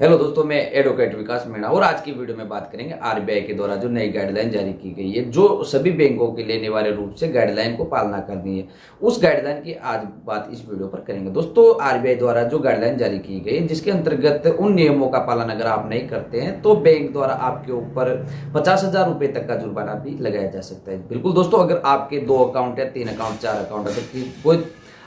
Hello दोस्तों, मैं advocate विकास मीणा और आज की वीडियो में बात करेंगे आरबीआई के द्वारा जो नई गाइडलाइन जारी की गई है, जो सभी बैंकों के लिए अनिवार्य रूप से गाइडलाइन को पालना करनी है। उस गाइडलाइन की आज बात इस वीडियो पर करेंगे। दोस्तों, आरबीआई द्वारा जो गाइडलाइन जारी की गई है, जिसके अंतर्गत उन नियमों का पालन अगर आप नहीं करते हैं तो बैंक द्वारा आपके ऊपर 50,000 रुपए तक का जुर्माना भी लगाया जा सकता है। बिल्कुल दोस्तों, अगर आपके 2 अकाउंट या 3 अकाउंट 4 अकाउंट अगर कोई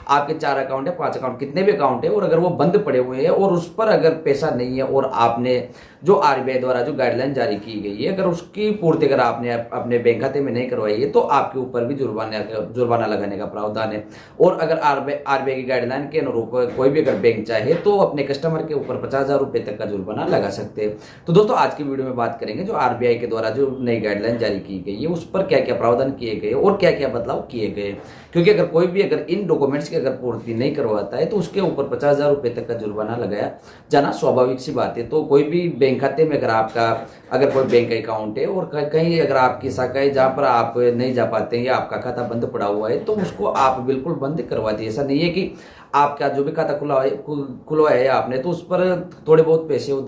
आपके 4 अकाउंट या 5 अकाउंट कितने भी अकाउंट है और अगर वो बंद पड़े हुए हैं और उस पर अगर पैसा नहीं है और आपने जो आरबीआई द्वारा जो गाइडलाइन जारी की गई है, अगर उसकी पूर्ति अगर आपने अपने बैंक खाते में नहीं करवाई है तो आपके ऊपर भी जुर्माना लगाने का प्रावधान है। और अगर आरबीआई की गाइडलाइन के अनुरूप कोई भी अगर बैंक चाहे तो अपने कस्टमर के ऊपर 50,000 रुपए तक का जुर्माना लगा सकते हैं। तो दोस्तों, आज की वीडियो में बात करेंगे जो आरबीआई के द्वारा जो नई गाइडलाइन जारी की गई है उस पर क्या क्या प्रावधान किए गए और क्या क्या बदलाव किए गए। क्योंकि अगर कोई भी अगर इन डॉक्यूमेंट्स की अगर पूर्ति नहीं करवाता है तो उसके ऊपर 50,000 रुपए तक का जुर्माना लगाया जाना स्वाभाविक सी बात है। तो कोई भी बैंक खाते में अगर आपका अगर कोई बैंक अकाउंट है और कहीं अगर आपकी शाखा है जहां पर आप नहीं जा पाते हैं या आपका खाता बंद पड़ा हुआ है तो उसको आप बिल्कुल बंद करवा दिए। ऐसा नहीं है कि आपका जो भी खाता खुलवाया है आपने तो उस पर थोड़े बहुत पैसे हो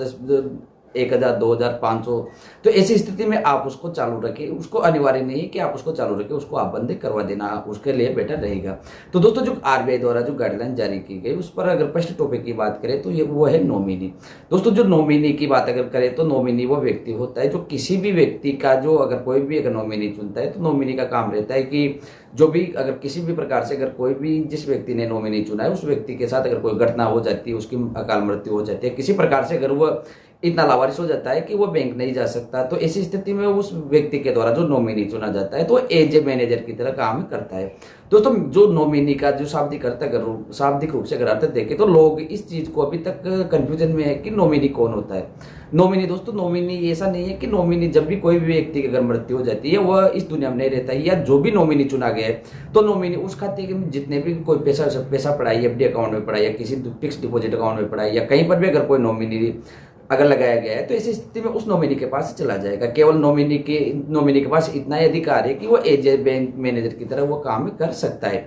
1,000 2,000 500, तो ऐसी स्थिति में आप उसको चालू रखें। उसको अनिवार्य नहीं है कि आप उसको चालू रखें, उसको आप बंद करवा देना उसके लिए बेटर रहेगा। तो दोस्तों, जो आरबीआई द्वारा जो गाइडलाइन जारी की गई उस पर अगर फर्स्ट टॉपिक की बात करें तो ये वो है नॉमिनी। दोस्तों, जो नॉमिनी की बात अगर करें तो नॉमिनी वो व्यक्ति होता है जो किसी भी व्यक्ति का जो अगर कोई भी अगर नॉमिनी चुनता है तो नॉमिनी का काम रहता है कि जो भी अगर किसी भी प्रकार से अगर कोई भी जिस व्यक्ति ने नॉमिनी चुना है उस व्यक्ति के साथ अगर कोई घटना हो जाती है, उसकी अकाल मृत्यु हो जाती है, किसी प्रकार से अगर वो इतना लावारिस हो जाता है कि वो बैंक नहीं जा सकता, तो ऐसी स्थिति में उस व्यक्ति के द्वारा जो नॉमिनी चुना जाता है तो एज ए मैनेजर की तरह काम करता है। दोस्तों, जो नॉमिनी का जो शाब्दिक रूप से अगर अर्थ देखें तो लोग इस चीज को अभी तक कंफ्यूजन में है कि नॉमिनी कौन होता है। नॉमिनी दोस्तों, नॉमिनी ऐसा नहीं है कि नॉमिनी जब भी कोई भी व्यक्ति की अगर मृत्यु हो जाती है वह इस दुनिया में नहीं रहता है या जो भी नॉमिनी चुना गया है तो नॉमिनी उस खाते में जितने भी कोई पैसा पड़ा है, एफडी अकाउंट में पड़ा है या किसी फिक्स डिपॉजिट अकाउंट में पड़ा है या कहीं पर भी अगर कोई नॉमिनी अगर लगाया गया है तो ऐसी स्थिति में उस नॉमिनी के पास चला जाएगा। केवल नॉमिनी के पास इतना ही अधिकार है कि वो एज ए बैंक मैनेजर की तरह वो काम कर सकता है।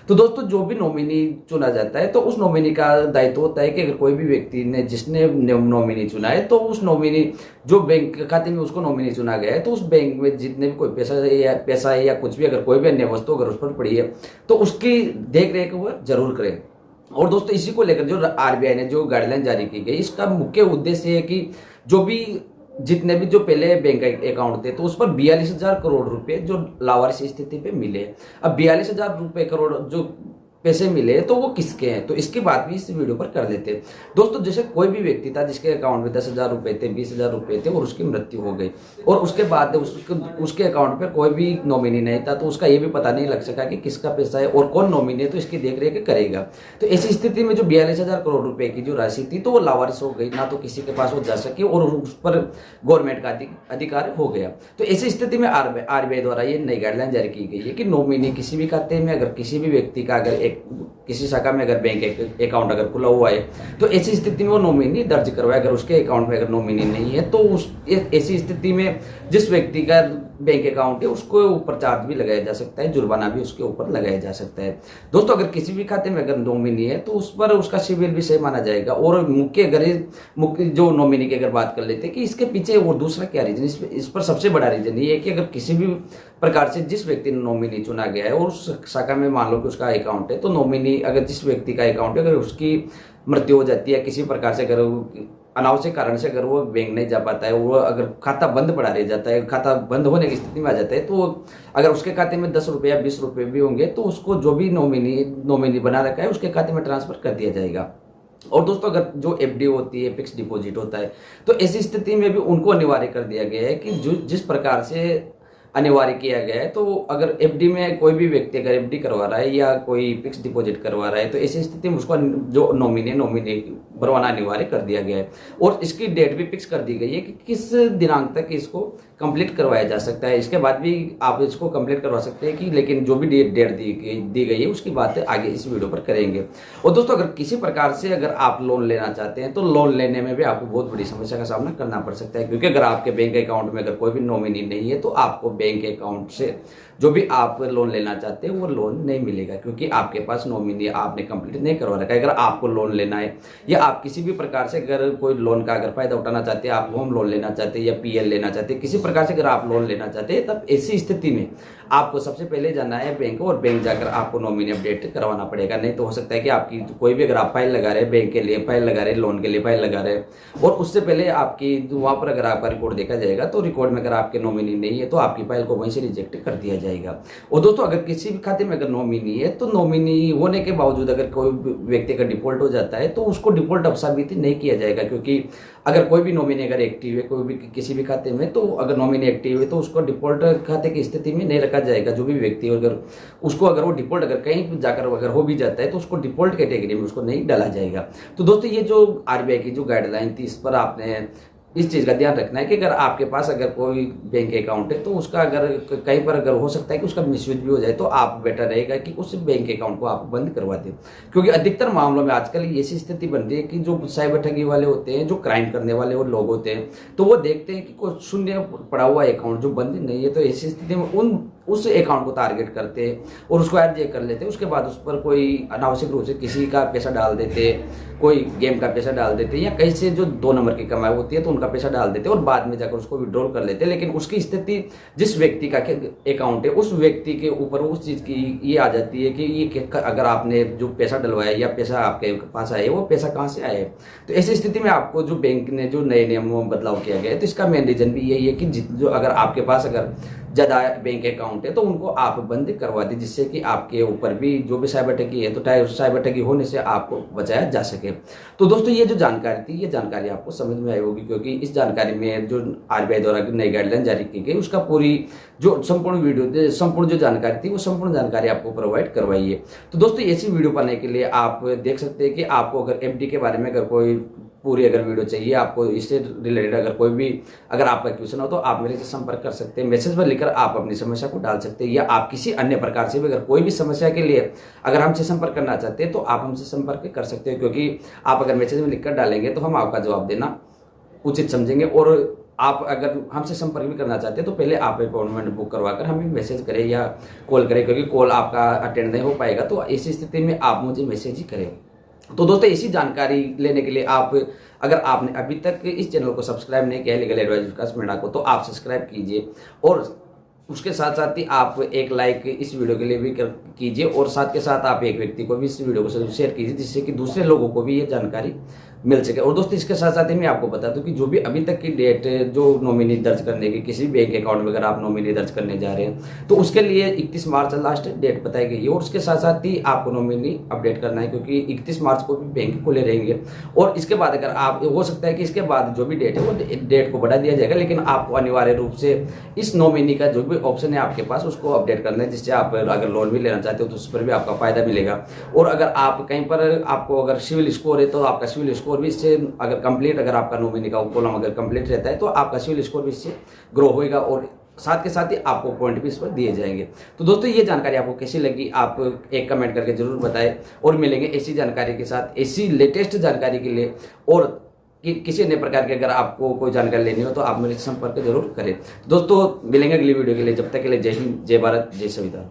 तो दोस्तों, जो भी नॉमिनी चुना जाता है तो उस नॉमिनी का दायित्व होता है कि अगर कोई भी व्यक्ति ने जिसने नॉमिनी चुना है तो उस नॉमिनी जो बैंक खाते में उसको नॉमिनी चुना गया है तो उस बैंक में जितने भी कोई पैसा है या कुछ भी अगर कोई भी अन्य वस्तु अगर उस पर पड़ी है तो उसकी देख रेख वह जरूर करें। और दोस्तों, इसी को लेकर जो आरबीआई ने जो गाइडलाइन जारी की गई इसका मुख्य उद्देश्य है कि जो भी जितने भी जो पहले बैंक अकाउंट थे तो उस पर 42,000 करोड़ रुपए जो लावारिस स्थिति पे मिले। अब 42,000 रुपए करोड़ जो पैसे मिले तो वो किसके हैं, तो इसकी बात भी इस वीडियो पर कर लेते हैं। दोस्तों, जैसे कोई भी व्यक्ति था जिसके अकाउंट में 10,000 रुपए थे, 20,000 रुपए थे और उसकी मृत्यु हो गई और उसके बाद उसके अकाउंट पर कोई भी नॉमिनी नहीं था तो उसका ये भी पता नहीं लग सका कि किसका पैसा है और कौन नॉमिनी है, तो इसकी देख रेख करेगा। तो ऐसी स्थिति में जो 42,000 करोड़ रुपए की जो राशि थी तो वो लावारिस हो गई, ना तो किसी के पास वो जा सके और उस पर गवर्नमेंट का अधिकार हो गया। तो ऐसी स्थिति में आरबीआई द्वारा ये नई गाइडलाइन जारी की गई है कि नॉमिनी किसी भी खाते में अगर किसी भी व्यक्ति का अगर किसी शाखा में अगर बैंक अकाउंट अगर खुला हुआ है तो ऐसी स्थिति में वो नॉमिनी दर्ज करवाए। अगर उसके अकाउंट में अगर नॉमिनी नहीं है तो ऐसी स्थिति में जिस व्यक्ति का बैंक अकाउंट है उसको ऊपर चार्ज भी लगाया जा सकता है, जुर्माना भी उसके ऊपर लगाया जा सकता है। दोस्तों, अगर किसी भी खाते में अगर नॉमिनी है तो उस पर उसका सिविल भी सही माना जाएगा। और मुख्य जो नॉमिनी की अगर बात कर लेते हैं कि इसके पीछे और दूसरा क्या रीजन, इस पर सबसे बड़ा रीजन ये है कि अगर किसी भी प्रकार से जिस व्यक्ति ने नॉमिनी चुना गया है और उस शाखा में मान लो कि उसका अकाउंट है तो नॉमिनी अगर जिस व्यक्ति का अकाउंट है अगर उसकी मृत्यु हो जाती है किसी प्रकार से अगर अनावश्यक कारण से अगर वो बैंक नहीं जा पाता है, वो अगर खाता बंद पड़ा रह जाता है, खाता बंद होने की स्थिति में आ जाता है तो अगर उसके खाते में 10 रुपये या 20 रुपये भी होंगे तो उसको जो भी नॉमिनी बना रखा है उसके खाते में ट्रांसफर कर दिया जाएगा। और दोस्तों, अगर जो एफडी होती है, फिक्स डिपॉजिट होता है, तो ऐसी स्थिति में भी उनको अनिवार्य कर दिया गया है कि जो जिस प्रकार से अनिवार्य किया गया है तो अगर एफडी में कोई भी व्यक्ति अगर एफडी करवा रहा है या कोई फिक्स डिपॉजिट करवा रहा है तो ऐसी स्थिति में उसको जो नॉमिनी भरवाना अनिवार्य कर दिया गया है। और इसकी डेट भी फिक्स कर दी गई है कि किस दिनांक तक इसको कंप्लीट करवाया जा सकता है। इसके बाद भी आप इसको कंप्लीट करवा सकते हैं कि लेकिन जो भी डेट दी गई है उसकी बात आगे इस वीडियो पर करेंगे। और दोस्तों, अगर किसी प्रकार से अगर आप लोन लेना चाहते हैं तो लोन लेने में भी आपको बहुत बड़ी समस्या का सामना करना पड़ सकता है, क्योंकि अगर आपके बैंक अकाउंट में अगर कोई भी नॉमिनी नहीं है तो आपको बैंक अकाउंट से जो भी आप लोन लेना चाहते हैं वो लोन नहीं मिलेगा, क्योंकि आपके पास नॉमिनी आपने कंप्लीट नहीं करवा रखा है। अगर आपको लोन लेना है या आप किसी भी प्रकार से अगर कोई लोन का अगर फायदा उठाना चाहते हैं, आप होम लोन लेना चाहते हैं या पीएल लेना चाहते हैं, किसी प्रकार से अगर आप लोन लेना चाहते हैं, तब ऐसी स्थिति में आपको सबसे पहले जाना है बैंक, और बैंक जाकर आपको नॉमिनी अपडेट करवाना पड़ेगा। नहीं तो हो सकता है कि आपकी कोई भी अगर आप फाइल लगा रहे हैं, बैंक के लिए फाइल लगा रहे हैं, लोन के लिए फाइल लगा रहे हैं, और उससे पहले आपकी वहां पर अगर आपका रिकॉर्ड देखा जाएगा तो रिकॉर्ड में अगर आपके नॉमिनी नहीं है तो आपकी फाइल को वहीं से रिजेक्ट कर दिया जाएगा। और दोस्तों अगर किसी भी खाते में अगर नॉमिनी है तो नॉमिनी होने के बावजूद अगर कोई व्यक्ति का डिफॉल्ट हो जाता है तो उसको डिफॉल्ट अब साबित नहीं किया जाएगा, क्योंकि अगर कोई भी नॉमिनी अगर एक्टिव है कोई भी किसी भी खाते में, तो अगर नॉमिनी एक्टिव है तो उसको डिफॉल्ट खाते की स्थिति में नहीं रखा जाएगा। जो भी व्यक्ति अगर उसको अगर वो डिफॉल्ट अगर कहीं जाकर अगर हो भी जाता है तो उसको डिफॉल्ट कैटेगरी में उसको नहीं डाला जाएगा। तो दोस्तों ये जो आरबीआई की जो गाइडलाइन थी, इस पर आपने इस चीज़ का ध्यान रखना है कि अगर आपके पास अगर कोई बैंक अकाउंट है तो उसका अगर कहीं पर अगर हो सकता है कि उसका मिसयूज भी हो जाए, तो आप बेटर रहेगा कि उस बैंक अकाउंट को आप बंद करवा दें। क्योंकि अधिकतर मामलों में आजकल ऐसी स्थिति बन रही है कि जो साइबर ठगी वाले होते हैं, जो क्राइम करने वाले वो लोग होते हैं, तो वो देखते हैं कि कोई शून्य पड़ा हुआ अकाउंट जो बंद नहीं है, तो ऐसी स्थिति में उस अकाउंट को टारगेट करते हैं और उसको हाईजैक कर लेते हैं। उसके बाद उस पर कोई अनावश्यक रूप से किसी का पैसा डाल देते, कोई गेम का पैसा डाल देते, या कहीं से जो 2 नंबर की कमाई होती है तो उनका पैसा डाल देते और बाद में जाकर उसको विड्रॉल कर लेते हैं। लेकिन उसकी स्थिति जिस व्यक्ति का अकाउंट है उस व्यक्ति के ऊपर उस चीज़ की ये आ जाती है कि ये अगर आपने जो पैसा डलवाया या पैसा आपके पास आया वो पैसा कहाँ से आया है। तो ऐसी स्थिति में आपको जो बैंक ने जो नए नियमों में बदलाव किया गया है, तो इसका मेन रीजन भी यही है कि जो अगर आपके पास अगर ज़्यादा बैंक अकाउंट है तो उनको आप बंद करवा दें, जिससे कि आपके ऊपर भी जो भी साइबर ठगी है तो साइबर ठगी होने से आपको बचाया जा सके। तो दोस्तों ये जो जानकारी थी, ये जानकारी आपको समझ में आई होगी, क्योंकि इस जानकारी में जो आरबीआई द्वारा नई गाइडलाइन जारी की गई उसका पूरी जो संपूर्ण वीडियो संपूर्ण जो जानकारी थी वो संपूर्ण जानकारी आपको प्रोवाइड करवाई है। तो दोस्तों ऐसी वीडियो पाने के लिए आप देख सकते हैं कि आपको अगर एफडी के बारे में अगर कोई पूरी अगर वीडियो चाहिए, आपको इससे रिलेटेड अगर कोई भी अगर आपका क्वेश्चन हो तो आप मेरे से संपर्क कर सकते हैं। मैसेज पर लिखकर आप अपनी समस्या को डाल सकते हैं, या आप किसी अन्य प्रकार से भी अगर कोई भी समस्या के लिए अगर हमसे संपर्क करना चाहते हैं तो आप हमसे संपर्क कर सकते हैं, क्योंकि आप अगर मैसेज में लिखकर डालेंगे तो हम आपका जवाब देना उचित समझेंगे। और आप अगर हमसे संपर्क भी करना चाहते हैं तो पहले आप अपॉइंटमेंट बुक करवाकर हमें मैसेज करें या कॉल करें, क्योंकि कॉल आपका अटेंड नहीं हो पाएगा। तो ऐसी स्थिति में आप मुझे मैसेज ही करें। तो दोस्तों ऐसी जानकारी लेने के लिए आप अगर आपने अभी तक इस चैनल को सब्सक्राइब नहीं किया है लीगल एडवाइस विकास मीणा को, तो आप सब्सक्राइब कीजिए, और उसके साथ साथ ही आप एक लाइक इस वीडियो के लिए भी कीजिए, और साथ के साथ आप एक व्यक्ति को भी इस वीडियो को शेयर कीजिए, जिससे कि दूसरे लोगों को भी ये जानकारी मिल सके। और दोस्तों इसके साथ साथ ही मैं आपको बता दूं कि जो भी अभी तक की डेट जो नॉमिनी दर्ज करने की किसी भी बैंक अकाउंट में अगर आप नॉमिनी दर्ज करने जा रहे हैं तो उसके लिए 31 मार्च लास्ट डेट बताई गई है। और उसके साथ साथ ही आपको नॉमिनी अपडेट करना है, क्योंकि 31 मार्च को भी बैंक खुले रहेंगे। और इसके बाद अगर आप हो सकता है कि इसके बाद जो भी डेट है वो डेट को बढ़ा दिया जाएगा, लेकिन आपको अनिवार्य रूप से इस नॉमिनी का जो भी ऑप्शन है आपके पास उसको अपडेट करना है, जिससे आप अगर लोन भी लेना चाहते हो तो उस पर भी आपका फायदा मिलेगा। और अगर आप कहीं पर आपको अगर सिविल स्कोर है तो आपका सिविल स्कोर भी इससे अगर कंप्लीट अगर आपका नॉमिनी का कॉलम अगर कंप्लीट रहता है तो आपका सिविल स्कोर भी इससे ग्रो होएगा, और साथ के साथ ही आपको पॉइंट भी इस पर दिए जाएंगे। तो दोस्तों ये जानकारी आपको कैसी लगी आप एक कमेंट करके जरूर बताएं, और मिलेंगे ऐसी जानकारी के साथ, ऐसी लेटेस्ट जानकारी के लिए। और किसी अन्य प्रकार की अगर आपको कोई जानकारी लेनी हो तो आप मेरे संपर्क जरूर करें। दोस्तों मिलेंगे अगली वीडियो के लिए, जब तक के लिए जय हिंद, जय भारत, जय संविधान।